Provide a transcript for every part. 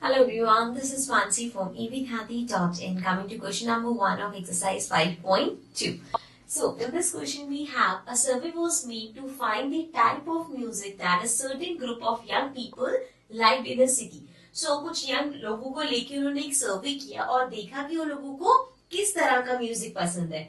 Hello everyone, this is Mansi from evkhati.in coming to question number 1 of exercise 5.2. So in this question we have a survey was made to find the type of music that a certain group of young people liked in the city. So कुछ young लोगों को लेके उन्होंने एक सर्वे किया और देखा कि उन लोगों को किस तरह का म्यूजिक पसंद है.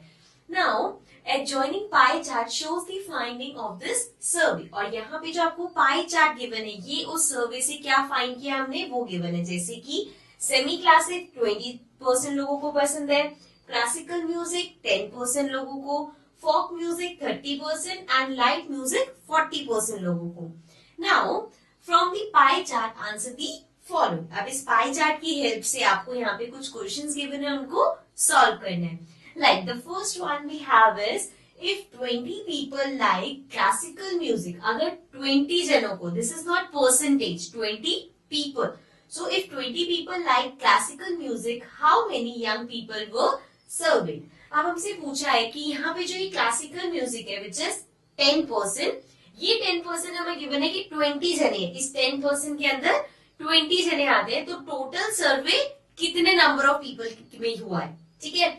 Now adjoining pie chart shows the finding of this survey. और यहाँ पे जो आपको pie chart given है ये उस सर्वे से क्या फाइंड किया हमने वो given है. जैसे कि सेमी क्लासिक 20% लोगों को पसंद है, क्लासिकल म्यूजिक 10% लोगों को, folk music 30% and light music 40% लोगों को. Now from the pie chart answer the following. अब इस पाई चार्ट की हेल्प से आपको यहाँ पे कुछ क्वेश्चंस गिवन है उनको सॉल्व करना है. Like the first one we have is if 20 people like classical music. अगर 20 जनों को, this is not percentage, 20 people. So if 20 people like classical music, how many young people were surveyed? अब हमसे पूछा है कि यहाँ पे जो ये क्लासिकल म्यूजिक है which is 10%, ये 10% हमें गिवन है कि 20 जने हैं. इस 10% के अंदर 20 जने आते हैं तो टोटल सर्वे कितने नंबर ऑफ पीपल में हुआ है. ठीक है.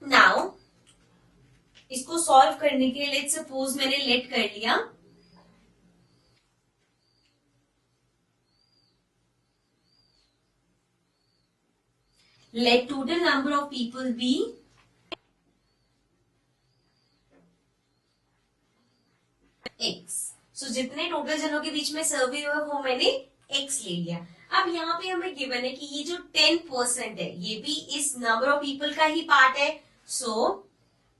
नाउ इसको सॉल्व करने के लिए लेट्स सपोज मैंने लेट कर लिया. Let total number of people be x. So जितने टोटल जनों के बीच में सर्वे हुआ वो मैंने एक्स ले लिया. अब यहाँ पे हमें गिवन है कि ये जो 10% है ये भी इस नंबर ऑफ पीपल का ही पार्ट है. सो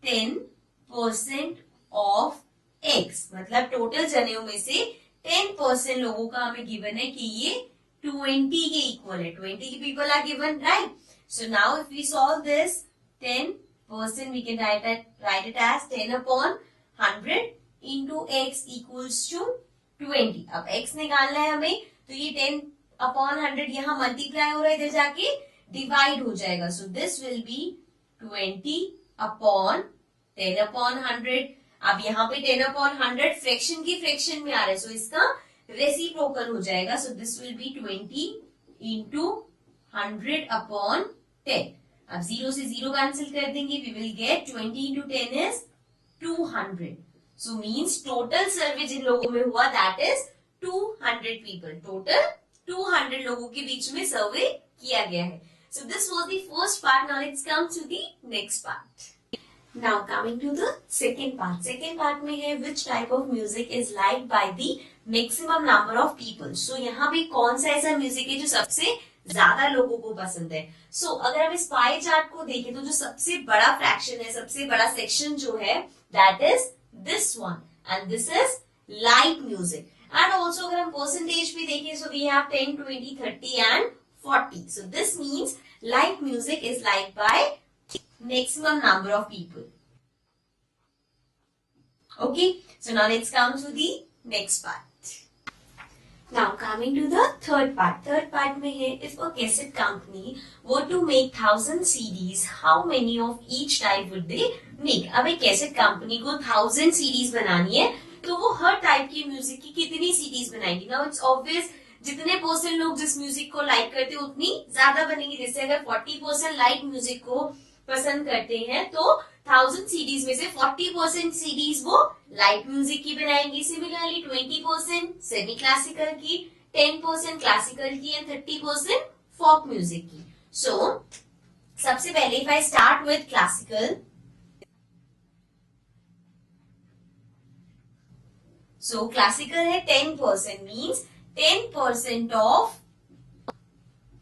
10% ऑफ एक्स मतलब टोटल जनों में से 10% लोगों का हमें गिवन है कि ये 20 के इक्वल है. 20 people are given, right. So now if we solve this 10% we can write it as 10 upon 100 into x equals to 20. अब एक्स निकालना है हमें तो ये 10 अपॉन 100 यहाँ मल्टीप्लाई हो रहा है, इधर जाके डिवाइड हो जाएगा. So this will be 20 upon 10 upon 100. अब यहाँ पे 10 अपॉन 100 फ्रैक्शन की फ्रैक्शन में आ रहा है, सो इसका रेसिप्रोकल हो जाएगा. So this will be 20 into 100 upon 10. अब 0 से 0 कैंसिल कर देंगे, we will get 20 into 10 is 200. So means total survey जिन लोगों में हुआ दैट इज 200 पीपल. टोटल 200 लोगों के बीच में सर्वे किया गया है. So this was the first part. Now let's come to the next part. Now coming to the second part. Second part में है which type of music is liked by the maximum number of people. So यहाँ पे कौन सा ऐसा music है जो सबसे ज्यादा लोगों को पसंद है. So अगर हम इस पाई चार्ट को देखें तो जो सबसे बड़ा फ्रैक्शन है, सबसे बड़ा सेक्शन जो है that is this one and this is light music. And also अगर हम परसेंटेज भी देखें so we have 10, 20, 30 and 40. So this means light music is liked by maximum number of people. Okay, so now let's come to the next part. Now coming to the third part. Third part में है if a cassette company were to make 1000 CDs, how many of each type would they make? अब एक cassette company को 1000 CDs बनानी है तो वो हर type की म्यूजिक की कितनी सीडीज बनाएगी. नाउ इट्स ऑब्वियस जितने परसेंट लोग जिस म्यूजिक को लाइक करते हैं उतनी ज्यादा बनेगी. जैसे अगर 40% लाइट म्यूजिक को पसंद करते हैं तो 1000 सीडीज में से 40% सीडीज वो लाइट म्यूजिक की बनाएंगे. सिमिलरली 20% सेमी क्लासिकल की, 10% क्लासिकल की एंड 30% फोक म्यूजिक की. सो सबसे पहले if I start with classical, so classical है 10% मीन्स 10% ऑफ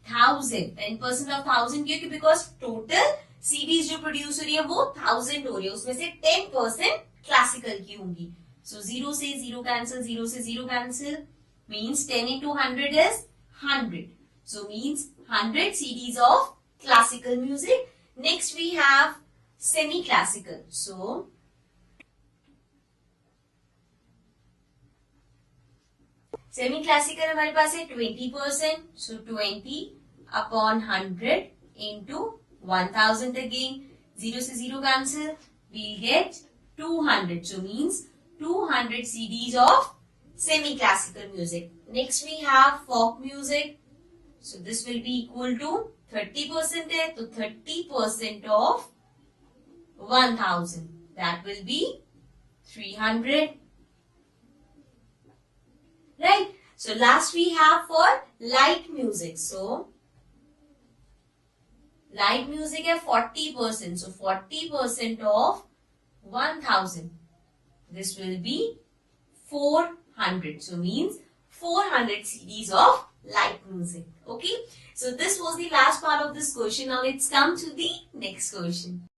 1000. 10% ऑफ 1000 क्योंकि बिकॉज टोटल सीडीज जो प्रोड्यूस हो रही है वो 1000 हो रही है, उसमें से 10% क्लासिकल की होंगी. सो 0 से 0 कैंसिल, 0 से 0 cancel means 10 into 100 is 100. So means 100 CDs of classical music. Next we have semi-classical. So semi classical हमारे पास है 20%. सो 20 अपॉन 100 इंटू 1000 अगेन, 0 से 0 cancel, we get 200. So means 200 CDs of semi-classical music. Next we have folk music. So this will be equal to 30% है, तो 30% of 1000, that will be 300. Right? So last we have for light music. So light music है 40%. So 40% of 1000. This will be 400. So means 400 CDs of light music. Okay. So this was the last part of this question. Now let's come to the next question.